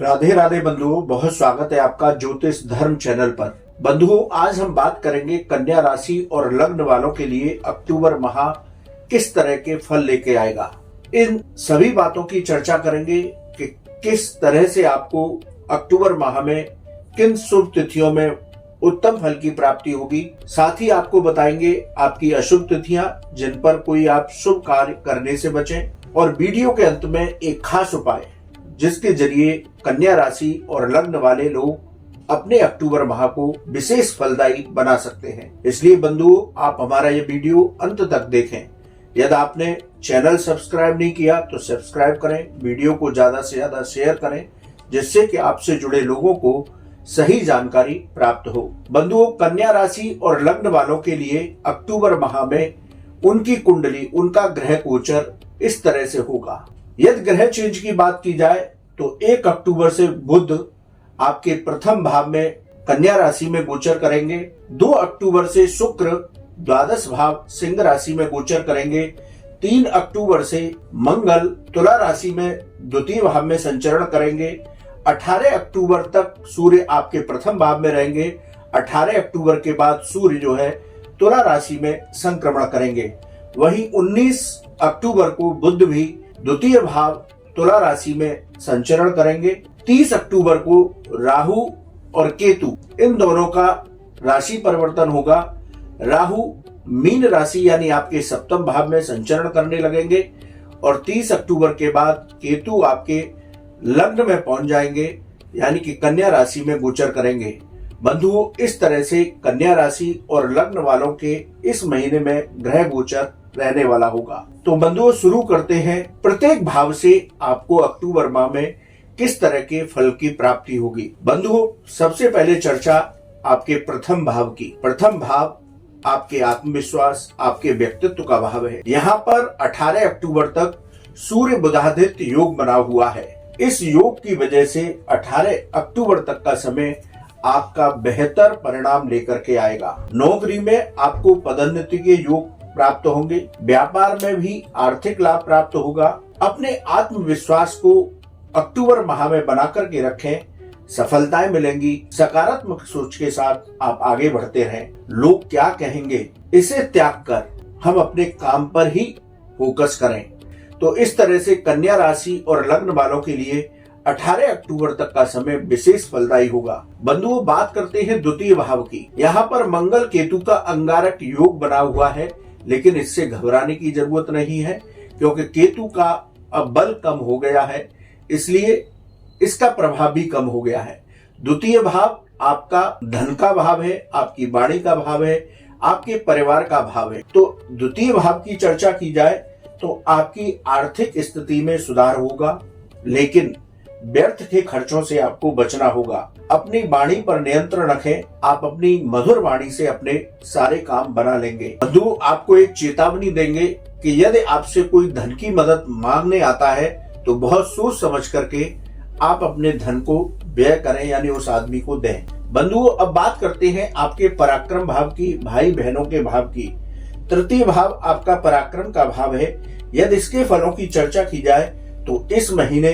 राधे राधे बंधुओं, बहुत स्वागत है आपका ज्योतिष धर्म चैनल पर। बंधुओं, आज हम बात करेंगे कन्या राशि और लग्न वालों के लिए अक्टूबर माह किस तरह के फल लेके आएगा। इन सभी बातों की चर्चा करेंगे कि किस तरह से आपको अक्टूबर माह में किन शुभ तिथियों में उत्तम फल की प्राप्ति होगी। साथ ही आपको बताएंगे आपकी अशुभ तिथियां जिन पर कोई आप शुभ कार्य करने से बचें, और वीडियो के अंत में एक खास उपाय जिसके जरिए कन्या राशि और लग्न वाले लोग अपने अक्टूबर माह को विशेष फलदायी बना सकते हैं। इसलिए बंधुओं, आप हमारा ये वीडियो अंत तक देखें। यदि आपने चैनल सब्सक्राइब नहीं किया तो सब्सक्राइब करें, वीडियो को ज्यादा से ज्यादा शेयर करें, जिससे कि आपसे जुड़े लोगों को सही जानकारी प्राप्त हो। बंधुओं, कन्या राशि और लग्न वालों के लिए अक्टूबर माह में उनकी कुंडली, उनका ग्रह गोचर इस तरह से होगा। यदि ग्रह चेंज की बात की जाए तो 1 अक्टूबर से बुध आपके प्रथम भाव में कन्या राशि में गोचर करेंगे। 2 अक्टूबर से शुक्र द्वादश भाव सिंह राशि में गोचर करेंगे। 3 अक्टूबर से मंगल तुला राशि में द्वितीय भाव में संचरण करेंगे। 18 अक्टूबर तक सूर्य आपके प्रथम भाव में रहेंगे। 18 अक्टूबर के बाद सूर्य जो है तुला राशि में संक्रमण करेंगे। वहीं 19 अक्टूबर को बुध भी द्वितीय भाव तुला राशि में संचरण करेंगे। 30 अक्टूबर को राहु और केतु इन दोनों का राशि परिवर्तन होगा। राहु मीन राशि यानी आपके सप्तम भाव में संचरण करने लगेंगे और 30 अक्टूबर के बाद केतु आपके लग्न में पहुंच जाएंगे, यानी कि कन्या राशि में गोचर करेंगे। बंधुओं, इस तरह से कन्या राशि और लग्न वालों के इस महीने में ग्रह गोचर रहने वाला होगा। तो बंधुओं, शुरू करते हैं प्रत्येक भाव से आपको अक्टूबर माह में किस तरह के फल की प्राप्ति होगी। बंधुओं, सबसे पहले चर्चा आपके प्रथम भाव की। प्रथम भाव आपके आत्मविश्वास, आपके व्यक्तित्व का भाव है। यहाँ पर 18 अक्टूबर तक सूर्य बुधादित्य योग बना हुआ है। इस योग की वजह से 18 अक्टूबर तक का समय आपका बेहतर परिणाम लेकर के आएगा। नौकरी में आपको पदोन्नति के योग प्राप्त होंगे। व्यापार में भी आर्थिक लाभ प्राप्त होगा। अपने आत्मविश्वास को अक्टूबर माह में बना करके रखें, सफलताएं मिलेंगी। सकारात्मक सोच के साथ आप आगे बढ़ते रहें। लोग क्या कहेंगे इसे त्याग कर हम अपने काम पर ही फोकस करें। तो इस तरह से कन्या राशि और लग्न वालों के लिए 18 अक्टूबर तक का समय विशेष फलदायी होगा। बंधुओं, बात करते हैं द्वितीय भाव की। यहाँ पर मंगल केतु का अंगारक योग बना हुआ है, लेकिन इससे घबराने की जरूरत नहीं है, क्योंकि केतु का अब बल कम हो गया है, इसलिए इसका प्रभाव भी कम हो गया है। द्वितीय भाव आपका धन का भाव है, आपकी वाणी का भाव है, आपके परिवार का भाव है। तो द्वितीय भाव की चर्चा की जाए तो आपकी आर्थिक स्थिति में सुधार होगा, लेकिन व्यर्थ के खर्चों से आपको बचना होगा। अपनी वाणी पर नियंत्रण रखें। आप अपनी मधुर वाणी से अपने सारे काम बना लेंगे। बंधु, आपको एक चेतावनी देंगे कि यदि आपसे कोई धन की मदद मांगने आता है तो बहुत सोच समझ करके आप अपने धन को व्यय करें, यानी उस आदमी को दें। बंधुओं, अब बात करते हैं आपके पराक्रम भाव की, भाई बहनों के भाव की। तृतीय भाव आपका पराक्रम का भाव है। यदि इसके फलों की चर्चा की जाए तो इस महीने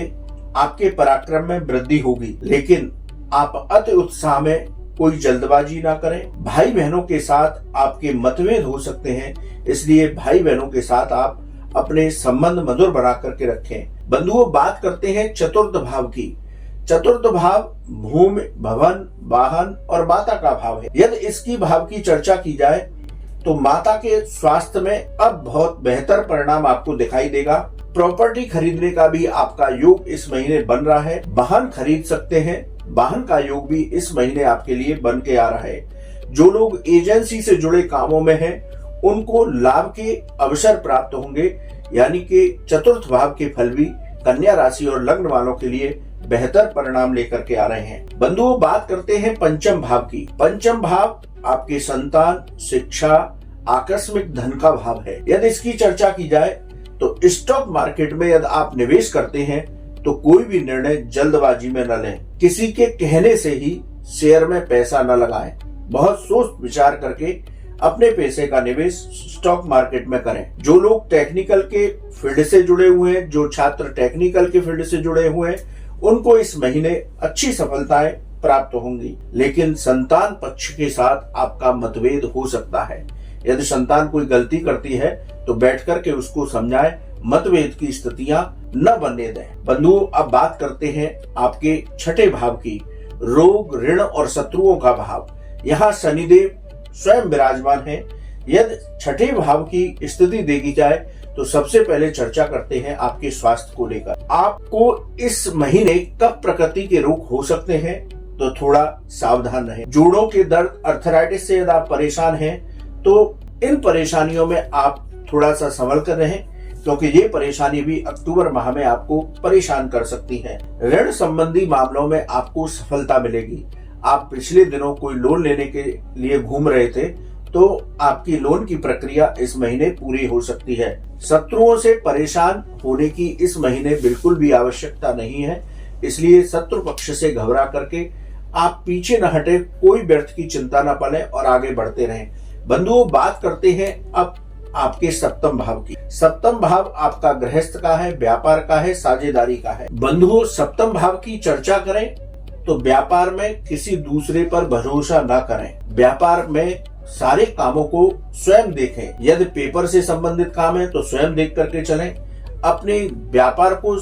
आपके पराक्रम में वृद्धि होगी, लेकिन आप अति उत्साह में कोई जल्दबाजी ना करें। भाई बहनों के साथ आपके मतभेद हो सकते हैं, इसलिए भाई बहनों के साथ आप अपने संबंध मधुर बना करके रखें। बंधुओं, बात करते हैं चतुर्थ भाव की। चतुर्थ भाव भूमि, भवन, वाहन और माता का भाव है। यदि इसकी भाव की चर्चा की जाए तो माता के स्वास्थ्य में अब बहुत बेहतर परिणाम आपको दिखाई देगा। प्रॉपर्टी खरीदने का भी आपका योग इस महीने बन रहा है। वाहन खरीद सकते हैं, वाहन का योग भी इस महीने आपके लिए बन के आ रहा है। जो लोग एजेंसी से जुड़े कामों में हैं, उनको लाभ के अवसर प्राप्त होंगे, यानी कि चतुर्थ भाव के फल भी कन्या राशि और लग्न वालों के लिए बेहतर परिणाम लेकर के आ रहे हैं। बंधुओं, बात करते हैं पंचम भाव की। पंचम भाव आपके संतान, शिक्षा, आकस्मिक धन का भाव है। यदि इसकी चर्चा की जाए तो स्टॉक मार्केट में यदि आप निवेश करते हैं तो कोई भी निर्णय जल्दबाजी में न लें। किसी के कहने से ही शेयर में पैसा न लगाएं। बहुत सोच विचार करके अपने पैसे का निवेश स्टॉक मार्केट में करें। जो लोग टेक्निकल के फील्ड से जुड़े हुए हैं, जो छात्र टेक्निकल के फील्ड से जुड़े हुए हैं, उनको इस महीने अच्छी सफलताएं प्राप्त होंगी। लेकिन संतान पक्ष के साथ आपका मतभेद हो सकता है। यदि संतान कोई गलती करती है तो बैठ करके उसको समझाएं, मतभेद की स्थितियां न बनने दें। बंधुओं, अब बात करते हैं आपके छठे भाव की, रोग, ऋण और शत्रुओं का भाव। यहाँ शनिदेव स्वयं विराजमान है। यदि छठे भाव की स्थिति देखी जाए तो सबसे पहले चर्चा करते हैं आपके स्वास्थ्य को लेकर। आपको इस महीने कब प्रकृति के रोग हो सकते हैं, तो थोड़ा सावधान रहें। जोड़ों के दर्द, अर्थराइटिस से यदि आप परेशान हैं तो इन परेशानियों में आप थोड़ा सा संभल कर रहें, क्योंकि ये परेशानी भी अक्टूबर माह में आपको परेशान कर सकती है। ऋण संबंधी मामलों में आपको सफलता मिलेगी। आप पिछले दिनों कोई लोन लेने के लिए घूम रहे थे तो आपकी लोन की प्रक्रिया इस महीने पूरी हो सकती है। शत्रुओं से परेशान होने की इस महीने बिल्कुल भी आवश्यकता नहीं है, इसलिए शत्रु पक्ष से घबरा करके आप पीछे न हटे, कोई व्यर्थ की चिंता न पड़े और आगे बढ़ते रहें। बंधुओं, बात करते हैं अब आपके सप्तम भाव की। सप्तम भाव आपका गृहस्थ का है, व्यापार का है, साझेदारी का है। बंधुओं, सप्तम भाव की चर्चा करें तो व्यापार में किसी दूसरे पर भरोसा न करें। व्यापार में सारे कामों को स्वयं देखें। यदि पेपर से संबंधित काम है तो स्वयं देख करके चलें। अपने व्यापार को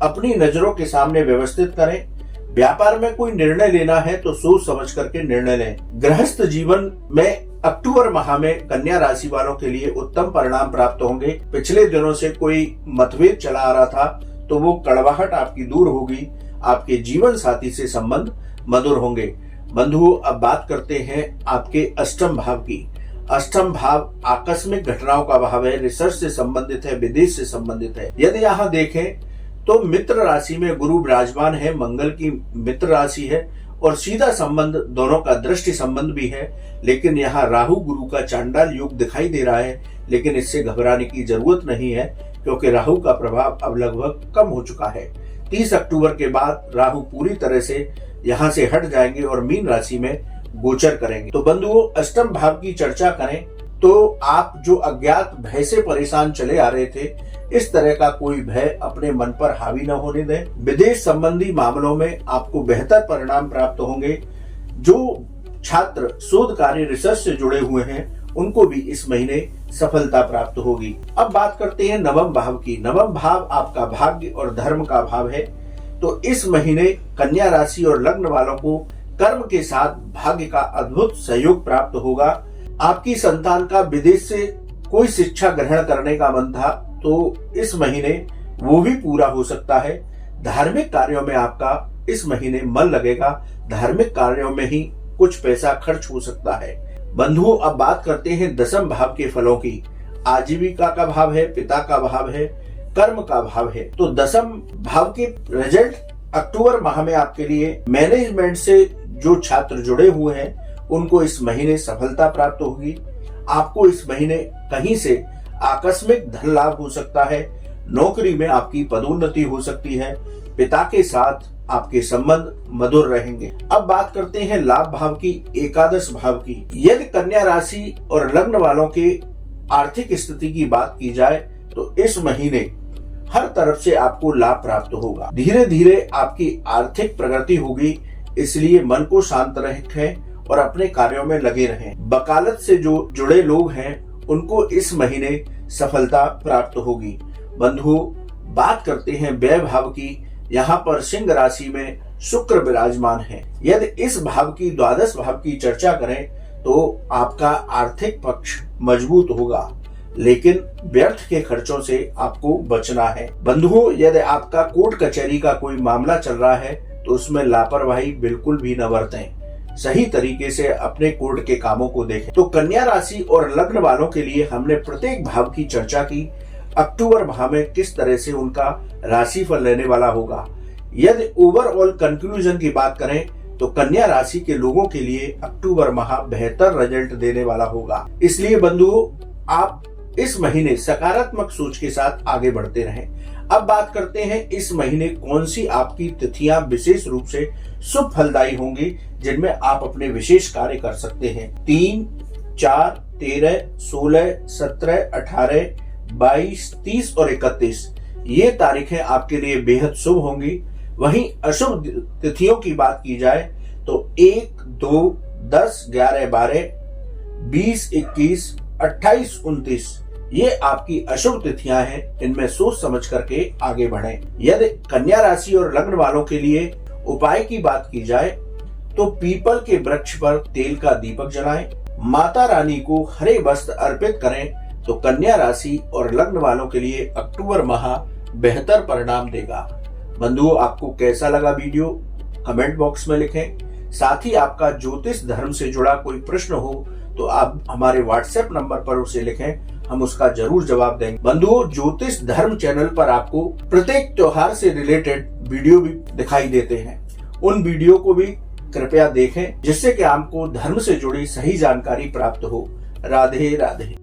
अपनी नजरों के सामने व्यवस्थित करें। व्यापार में कोई निर्णय लेना है तो सोच समझ करके निर्णय लें। गृहस्थ जीवन में अक्टूबर माह में कन्या राशि वालों के लिए उत्तम परिणाम प्राप्त होंगे। पिछले दिनों से कोई मतभेद चला आ रहा था तो वो कड़वाहट आपकी दूर होगी। आपके जीवन साथी से संबंध मधुर होंगे। बंधुओं, अब बात करते हैं आपके अष्टम भाव की। अष्टम भाव आकस्मिक घटनाओं का भाव है, रिसर्च से संबंधित है, विदेश से संबंधित है। यदि यहाँ देखें तो मित्र राशि में गुरु विराजमान है, मंगल की मित्र राशि है और सीधा संबंध दोनों का दृष्टि संबंध भी है। लेकिन यहाँ राहु गुरु का चांडाल योग दिखाई दे रहा है, लेकिन इससे घबराने की जरूरत नहीं है, क्योंकि राहु का प्रभाव अब लगभग कम हो चुका है। 30 अक्टूबर के बाद राहु पूरी तरह से यहाँ से हट जाएंगे और मीन राशि में गोचर करेंगे। तो बंधुओं, अष्टम भाव की चर्चा करें तो आप जो अज्ञात भय से परेशान चले आ रहे थे, इस तरह का कोई भय अपने मन पर हावी न होने दें। विदेश संबंधी मामलों में आपको बेहतर परिणाम प्राप्त होंगे। जो छात्र शोध कार्य, रिसर्च से जुड़े हुए हैं, उनको भी इस महीने सफलता प्राप्त होगी। अब बात करते हैं नवम भाव की। नवम भाव आपका भाग्य और धर्म का भाव है। तो इस महीने कन्या राशि और लग्न वालों को कर्म के साथ भाग्य का अद्भुत सहयोग प्राप्त होगा। आपकी संतान का विदेश से कोई शिक्षा ग्रहण करने का मन था तो इस महीने वो भी पूरा हो सकता है। धार्मिक कार्यों में आपका इस महीने मन लगेगा। धार्मिक कार्यों में ही कुछ पैसा खर्च हो सकता है। बंधुओं, अब बात करते हैं दसम भाव के फलों की। आजीविका का भाव है, पिता का भाव है, कर्म का भाव है। तो दसम भाव के रिजल्ट अक्टूबर माह में आपके लिए मैनेजमेंट से जो छात्र जुड़े हुए हैं उनको इस महीने सफलता प्राप्त होगी। आपको इस महीने कहीं से आकस्मिक धन लाभ हो सकता है। नौकरी में आपकी पदोन्नति हो सकती है। पिता के साथ आपके संबंध मधुर रहेंगे। अब बात करते हैं लाभ भाव की, एकादश भाव की। यदि कन्या राशि और लग्न वालों के आर्थिक स्थिति की बात की जाए तो इस महीने हर तरफ से आपको लाभ प्राप्त होगा। धीरे धीरे आपकी आर्थिक प्रगति होगी, इसलिए मन को शांत रखें और अपने कार्यों में लगे रहें। वकालत से जो जुड़े लोग हैं उनको इस महीने सफलता प्राप्त होगी। बंधुओं, बात करते हैं व्यय भाव की। यहाँ पर सिंह राशि में शुक्र विराजमान है। यदि इस भाव की, द्वादश भाव की चर्चा करें तो आपका आर्थिक पक्ष मजबूत होगा, लेकिन व्यर्थ के खर्चों से आपको बचना है। बंधुओं, यदि आपका कोर्ट कचहरी का कोई मामला चल रहा है तो उसमें लापरवाही बिल्कुल भी न बरतें। सही तरीके से अपने कोर्ट के कामों को देखें। तो कन्या राशि और लग्न वालों के लिए हमने प्रत्येक भाव की चर्चा की। अक्टूबर माह में किस तरह से उनका राशिफल रहने वाला होगा। यदि ओवरऑल कंक्लूजन की बात करें तो कन्या राशि के लोगों के लिए अक्टूबर माह बेहतर रिजल्ट देने वाला होगा। इसलिए बंधुओं, आप इस महीने सकारात्मक सोच के साथ आगे बढ़ते रहें। अब बात करते हैं इस महीने कौन सी आपकी तिथियां विशेष रूप से शुभ फलदायी होंगी, जिनमें आप अपने विशेष कार्य कर सकते हैं। 3, 4, 13, 16, 17, 18, 22, 30 और 31 ये तारीखें आपके लिए बेहद शुभ होंगी। वहीं अशुभ तिथियों की बात की जाए तो 1, 2, 10, 11, 12, 20, 21, 28, 29 ये आपकी अशुभ तिथियां हैं। इनमें सोच समझ करके आगे बढ़ें। यदि कन्या राशि और लग्न वालों के लिए उपाय की बात की जाए तो पीपल के वृक्ष पर तेल का दीपक जलाएं, माता रानी को हरे वस्त्र अर्पित करें तो कन्या राशि और लग्न वालों के लिए अक्टूबर माह बेहतर परिणाम देगा। बंधुओं, आपको कैसा लगा वीडियो कमेंट बॉक्स में लिखें। साथ ही आपका ज्योतिष धर्म से जुड़ा कोई प्रश्न हो तो आप हमारे व्हाट्सएप नंबर पर उसे लिखें, हम उसका जरूर जवाब देंगे। बंधुओं, ज्योतिष धर्म चैनल पर आपको प्रत्येक त्योहार से रिलेटेड वीडियो भी दिखाई देते हैं। उन वीडियो को भी कृपया देखें जिससे कि आपको धर्म से जुड़ी सही जानकारी प्राप्त हो। राधे राधे।